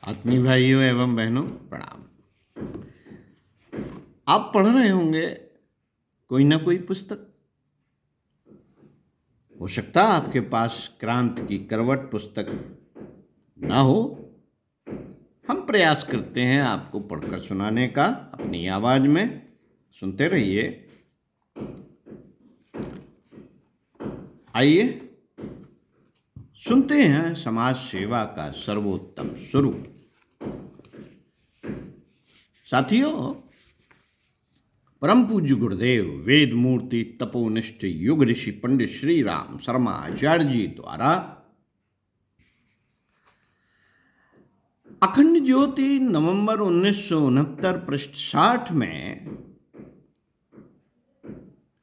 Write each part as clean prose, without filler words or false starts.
आत्मीय भाइयों एवं बहनों प्रणाम। आप पढ़ रहे होंगे कोई ना कोई पुस्तक। हो सकता है आपके पास क्रांति की करवट पुस्तक ना हो। हम प्रयास करते हैं आपको पढ़कर सुनाने का अपनी आवाज में। सुनते रहिए। आइए सुनते हैं समाज सेवा का सर्वोत्तम स्वरूप। साथियों, परम पूज्य गुरुदेव वेद मूर्ति तपोनिष्ठ युग ऋषि पंडित श्री राम शर्मा आचार्य जी द्वारा अखंड ज्योति नवंबर 1969 पृष्ठ 60 में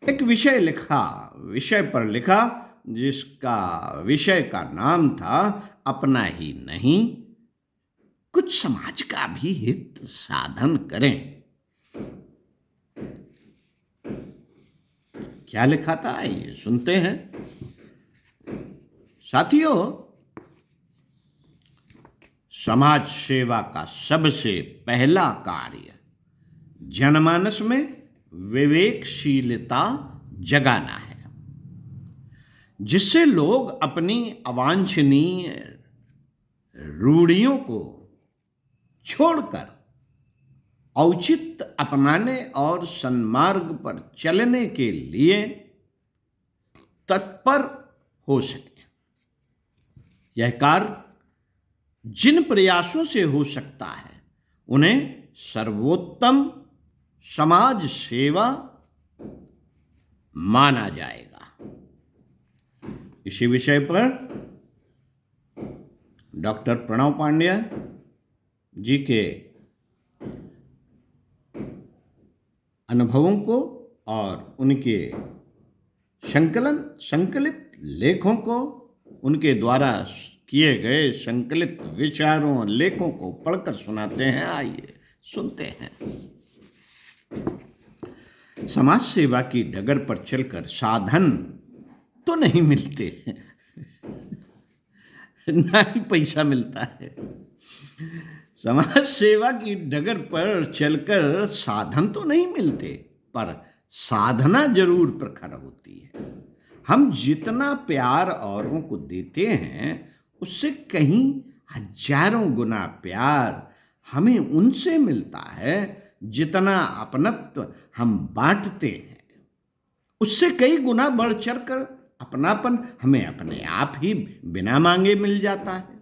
एक विषय पर लिखा जिसका विषय का नाम था अपना ही नहीं कुछ समाज का भी हित साधन करें। क्या लिखा था आइए सुनते हैं। साथियों, समाज सेवा का सबसे पहला कार्य जनमानस में विवेकशीलता जगाना है, जिससे लोग अपनी अवांछनीय रूढ़ियों को छोड़कर औचित्य अपनाने और सन्मार्ग पर चलने के लिए तत्पर हो सके। यह कार्य जिन प्रयासों से हो सकता है उन्हें सर्वोत्तम समाज सेवा माना जाएगा। इसी विषय पर डॉक्टर प्रणव पांड्या जी के अनुभवों को और उनके संकलित लेखों को, उनके द्वारा किए गए संकलित विचारों और लेखों को पढ़कर सुनाते हैं। आइए सुनते हैं। समाज सेवा की डगर पर चलकर साधन तो नहीं मिलते, ना ही पैसा मिलता है। समाज सेवा की डगर पर चलकर साधन तो नहीं मिलते, पर साधना जरूर प्रखर होती है। हम जितना प्यार औरों को देते हैं उससे कहीं हजारों गुना प्यार हमें उनसे मिलता है। जितना अपनत्व हम बांटते हैं उससे कई गुना बढ़ चढ़कर अपनापन हमें अपने आप ही बिना मांगे मिल जाता है।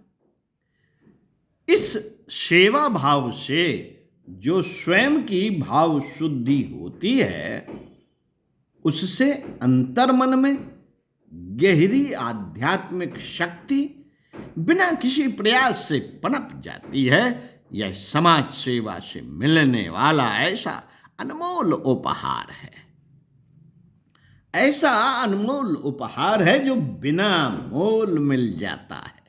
इस सेवा भाव से जो स्वयं की भाव शुद्धि होती है उससे अंतर्मन में गहरी आध्यात्मिक शक्ति बिना किसी प्रयास से पनप जाती है। यह समाज सेवा से मिलने वाला ऐसा अनमोल उपहार है, ऐसा अनमोल उपहार है जो बिना मोल मिल जाता है।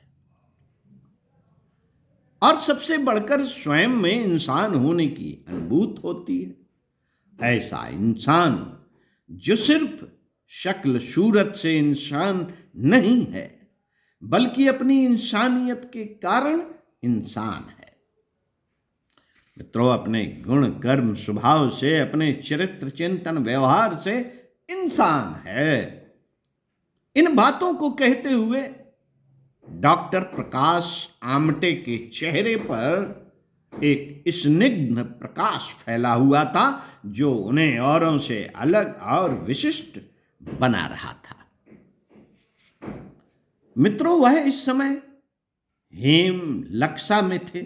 और सबसे बढ़कर स्वयं में इंसान होने की अनुभूति होती है। ऐसा इंसान जो सिर्फ शक्ल सूरत से इंसान नहीं है बल्कि अपनी इंसानियत के कारण इंसान है। मित्रों, अपने गुण कर्म स्वभाव से, अपने चरित्र चिंतन व्यवहार से इंसान है। इन बातों को कहते हुए डॉक्टर प्रकाश आमटे के चेहरे पर एक स्निग्ध प्रकाश फैला हुआ था जो उन्हें औरों से अलग और विशिष्ट बना रहा था। मित्रों, वह इस समय हेम लक्सा में थे।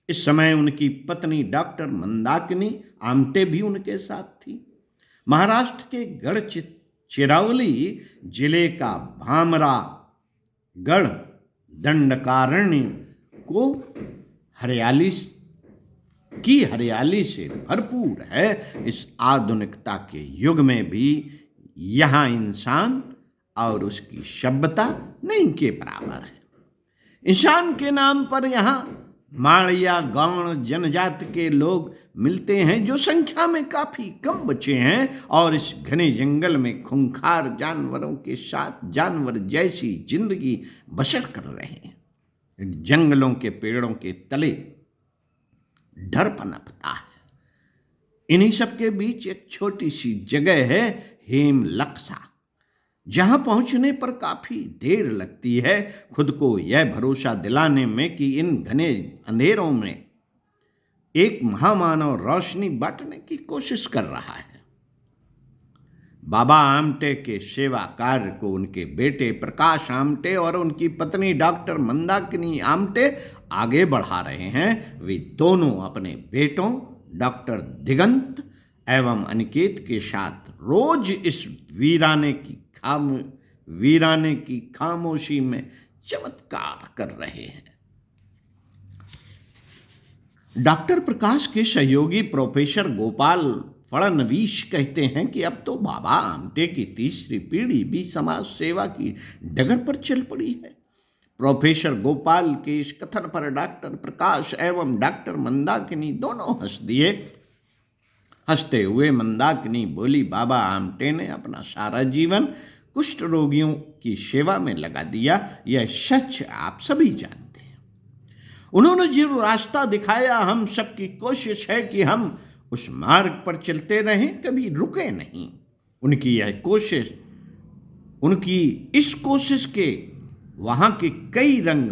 इस समय उनकी पत्नी डॉक्टर मंदाकिनी आमटे भी उनके साथ थी। महाराष्ट्र के गढ़ चिरौली जिले का भामरा गढ़ दंडकारण्य को हरियाली से भरपूर है। इस आधुनिकता के युग में भी यहाँ इंसान और उसकी सभ्यता नहीं के बराबर है। इंसान के नाम पर यहाँ माड़िया गौण जनजाति के लोग मिलते हैं जो संख्या में काफी कम बचे हैं और इस घने जंगल में खूंखार जानवरों के साथ जानवर जैसी जिंदगी बसर कर रहे हैं। इन जंगलों के पेड़ों के तले डर पनपता है। इन्हीं सब के बीच एक छोटी सी जगह है, हेमलकसा, जहां पहुंचने पर काफी देर लगती है, खुद को यह भरोसा दिलाने में कि इन घने अंधेरों में एक महामानव रोशनी बांटने की कोशिश कर रहा है। बाबा आमटे के सेवा कार्य को उनके बेटे प्रकाश आमटे और उनकी पत्नी डॉक्टर मंदाकिनी आमटे आगे बढ़ा रहे हैं। वे दोनों अपने बेटों डॉक्टर दिगंत एवं अनिकेत के साथ रोज इस वीराने की खामोशी में चमत्कार कर रहे हैं। डॉक्टर प्रकाश के सहयोगी प्रोफेसर गोपाल फड़नवीस कहते हैं कि अब तो बाबा आमटे की तीसरी पीढ़ी भी समाज सेवा की डगर पर चल पड़ी है। प्रोफेसर गोपाल के इस कथन पर डॉक्टर प्रकाश एवं डॉक्टर मंदाकिनी दोनों हंस दिए। हंसते हुए मंदाकिनी बोली, बाबा आमटे ने अपना सारा जीवन कुष्ठ रोगियों की सेवा में लगा दिया, यह सच आप सभी जानते हैं। उन्होंने जो रास्ता दिखाया, हम सबकी कोशिश है कि हम उस मार्ग पर चलते रहें, कभी रुके नहीं। उनकी इस कोशिश के वहां के कई रंग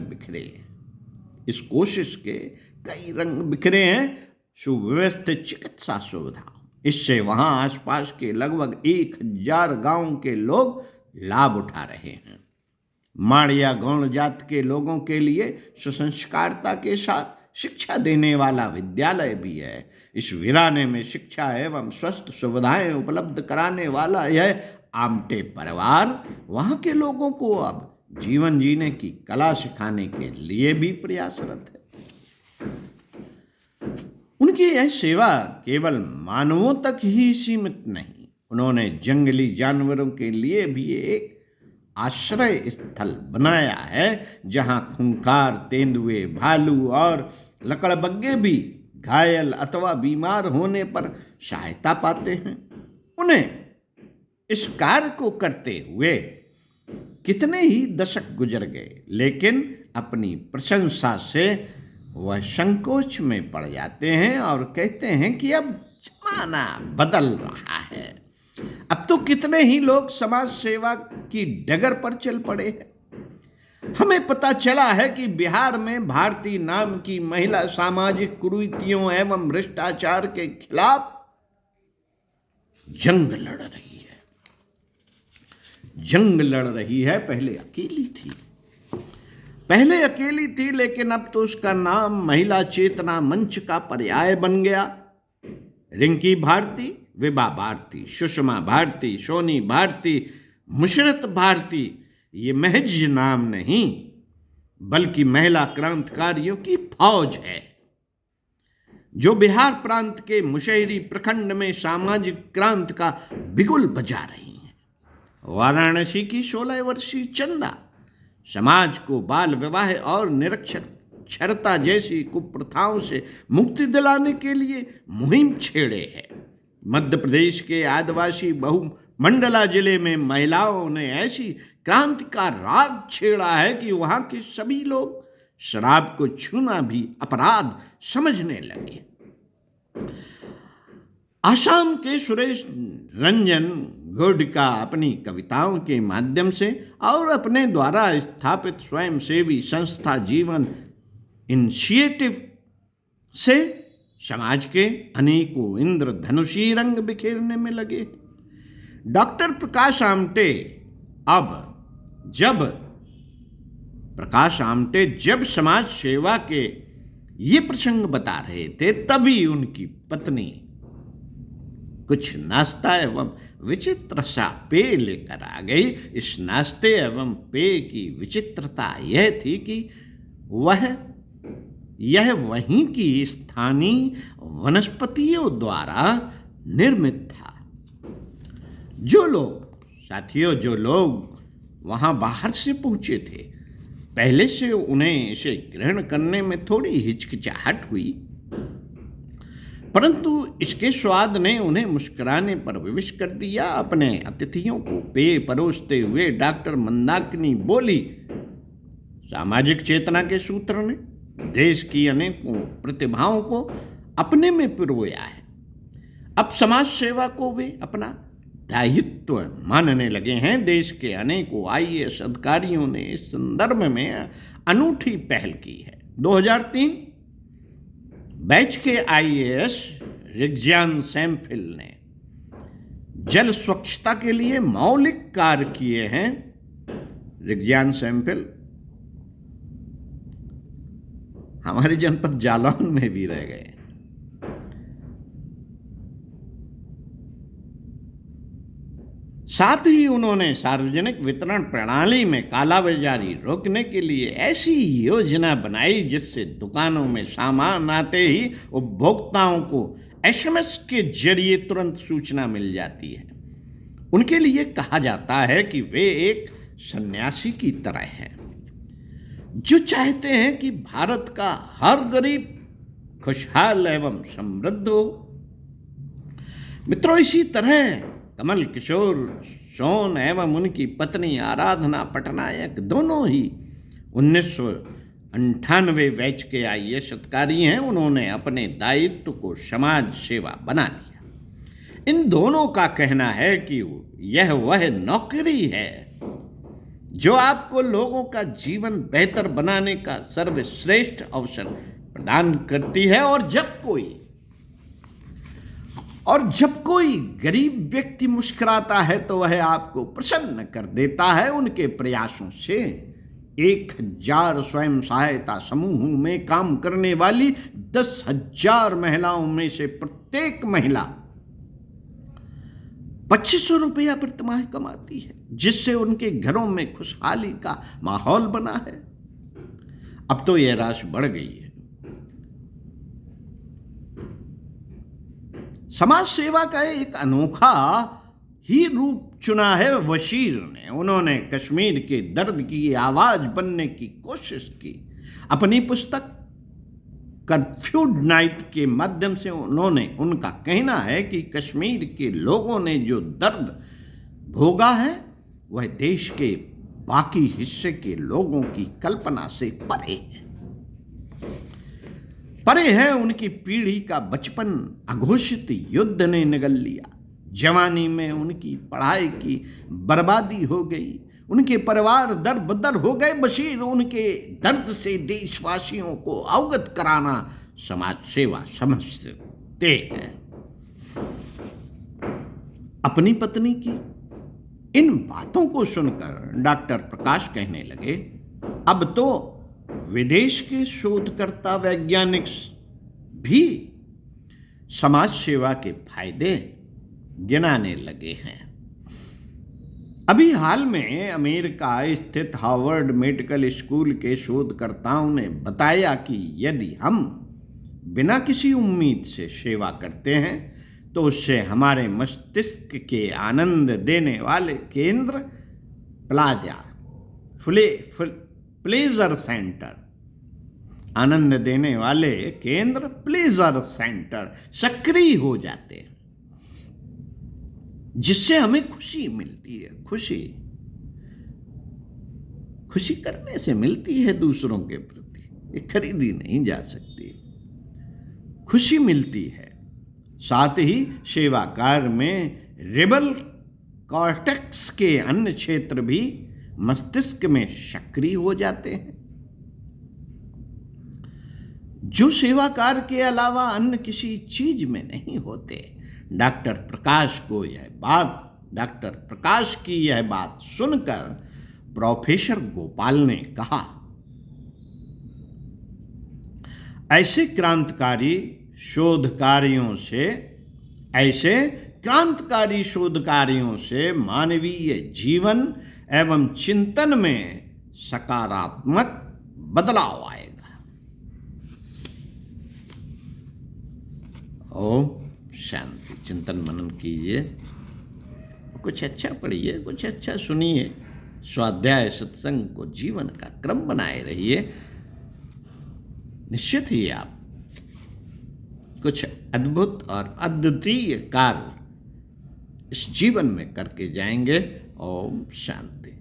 बिखरे हैं। सुव्यवस्थित चिकित्सा सुविधा, इससे वहां आसपास के लगभग 1000 गांव के लोग लाभ उठा रहे हैं। माड़िया गौण जात के लोगों के लिए सुसंस्कारता के साथ शिक्षा देने वाला विद्यालय भी है। इस वीराने में शिक्षा एवं स्वस्थ सुविधाएं उपलब्ध कराने वाला यह आमटे परिवार वहां के लोगों को अब जीवन जीने की कला सिखाने के लिए भी प्रयासरत है। उनकी यह सेवा केवल मानवों तक ही सीमित नहीं, उन्होंने जंगली जानवरों के लिए भी एक आश्रय स्थल बनाया है, जहां खूंखार तेंदुए, भालू और लकड़बग्गे भी घायल अथवा बीमार होने पर सहायता पाते हैं। उन्हें इस कार्य को करते हुए कितने ही दशक गुजर गए, लेकिन अपनी प्रशंसा से वह संकोच में पड़ जाते हैं और कहते हैं कि अब जमाना बदल रहा है। अब तो कितने ही लोग समाज सेवा की डगर पर चल पड़े हैं। हमें पता चला है कि बिहार में भारती नाम की महिला सामाजिक कुरीतियों एवं भ्रष्टाचार के खिलाफ जंग लड़ रही है। पहले अकेली थी, लेकिन अब तो उसका नाम महिला चेतना मंच का पर्याय बन गया। रिंकी भारती, विभा भारती, सुषमा भारती, सोनी भारती, मुशरत भारती, ये महज नाम नहीं बल्कि महिला क्रांतिकारियों की फौज है, जो बिहार प्रांत के मुशहरी प्रखंड में सामाजिक क्रांति का बिगुल बजा रही हैं। वाराणसी की 16 वर्षीय चंदा समाज को बाल विवाह और निरक्षरता जैसी कुप्रथाओं से मुक्ति दिलाने के लिए मुहिम छेड़े है। मध्य प्रदेश के आदिवासी बहुमंडला जिले में महिलाओं ने ऐसी क्रांति का राग छेड़ा है कि वहां के सभी लोग शराब को छूना भी अपराध समझने लगे। आसाम के सुरेश रंजन गोडका अपनी कविताओं के माध्यम से और अपने द्वारा स्थापित स्वयंसेवी संस्था जीवन इनिशिएटिव से समाज के अनेकों इंद्रधनुषी रंग बिखेरने में लगे। डॉक्टर प्रकाश आमटे जब समाज सेवा के ये प्रसंग बता रहे थे, तभी उनकी पत्नी कुछ नाश्ता एवं विचित्र सा पेय लेकर आ गई। इस नाश्ते एवं पेय की विचित्रता यह थी कि यह वहीं की स्थानीय वनस्पतियों द्वारा निर्मित था। जो लोग वहां बाहर से पहुंचे थे, पहले से उन्हें इसे ग्रहण करने में थोड़ी हिचकिचाहट हुई, परंतु इसके स्वाद ने उन्हें मुस्कुराने पर विवश कर दिया। अपने अतिथियों को पेय परोसते हुए डॉक्टर मंदाकिनी बोली, सामाजिक चेतना के सूत्र ने देश की अनेकों प्रतिभाओं को अपने में पिरोया है। अब समाज सेवा को वे अपना दायित्व मानने लगे हैं। देश के अनेकों आईएएस अधिकारियों ने इस संदर्भ में अनूठी पहल की है। 2003 बैच के आईएएस रिग्जियान सैमफिल ने जल स्वच्छता के लिए मौलिक कार्य किए हैं। रिग्जियान सैमफिल हमारे जनपद जालौन में भी रह गए। साथ ही उन्होंने सार्वजनिक वितरण प्रणाली में कालाबाजारी रोकने के लिए ऐसी योजना बनाई जिससे दुकानों में सामान आते ही उपभोक्ताओं को एसएमएस के जरिए तुरंत सूचना मिल जाती है। उनके लिए कहा जाता है कि वे एक सन्यासी की तरह हैं जो चाहते हैं कि भारत का हर गरीब खुशहाल एवं समृद्ध हो। मित्रों, इसी तरह कमल किशोर सोन एवं उनकी पत्नी आराधना पटनायक दोनों ही 1998 बैच के आईएएस अधिकारी हैं। उन्होंने अपने दायित्व को समाज सेवा बना लिया। इन दोनों का कहना है कि यह वह नौकरी है जो आपको लोगों का जीवन बेहतर बनाने का सर्वश्रेष्ठ अवसर प्रदान करती है। और जब कोई गरीब व्यक्ति मुस्कुराता है तो वह आपको प्रसन्न कर देता है। उनके प्रयासों से 1000 स्वयं सहायता समूहों में काम करने वाली 10,000 महिलाओं में से प्रत्येक महिला 2500 रुपया प्रतिमाह कमाती है, जिससे उनके घरों में खुशहाली का माहौल बना है। अब तो यह राशि बढ़ गई है। समाज सेवा का एक अनोखा ही रूप चुना है वशीर ने। उन्होंने कश्मीर के दर्द की आवाज बनने की कोशिश की। अपनी पुस्तक कर्फ्यूड नाइट के माध्यम से उनका कहना है कि कश्मीर के लोगों ने जो दर्द भोगा है वह देश के बाकी हिस्से के लोगों की कल्पना से परे है। उनकी पीढ़ी का बचपन अघोषित युद्ध ने निगल लिया। जवानी में उनकी पढ़ाई की बर्बादी हो गई। उनके परिवार दर बदर हो गए। बशीर उनके दर्द से देशवासियों को अवगत कराना समाज सेवा समझते हैं। अपनी पत्नी की इन बातों को सुनकर डॉक्टर प्रकाश कहने लगे, अब तो विदेश के शोधकर्ता वैज्ञानिक भी समाज सेवा के फायदे गिनाने लगे हैं। अभी हाल में अमेरिका स्थित हार्वर्ड मेडिकल स्कूल के शोधकर्ताओं ने बताया कि यदि हम बिना किसी उम्मीद से सेवा करते हैं तो उससे हमारे मस्तिष्क के आनंद देने वाले केंद्र प्लेजर सेंटर आनंद देने वाले केंद्र प्लेजर सेंटर सक्रिय हो जाते हैं, जिससे हमें खुशी मिलती है। खुशी करने से मिलती है दूसरों के प्रति, ये खरीदी नहीं जा सकती। खुशी मिलती है। साथ ही सेवा कार्य में रेबल कॉर्टेक्स के अन्य क्षेत्र भी मस्तिष्क में सक्रिय हो जाते हैं, जो सेवा कार्य के अलावा अन्य किसी चीज में नहीं होते। डॉक्टर प्रकाश की यह बात सुनकर प्रोफेसर गोपाल ने कहा, ऐसे क्रांतिकारी शोधकारियों से मानवीय जीवन एवं चिंतन में सकारात्मक बदलाव आएगा। ओम शांति। चिंतन मनन कीजिए, कुछ अच्छा पढ़िए, कुछ अच्छा सुनिए, स्वाध्याय सत्संग को जीवन का क्रम बनाए रहिए। निश्चित ही आप कुछ अद्भुत और अद्वितीय कार्य इस जीवन में करके जाएंगे। ओम शांति।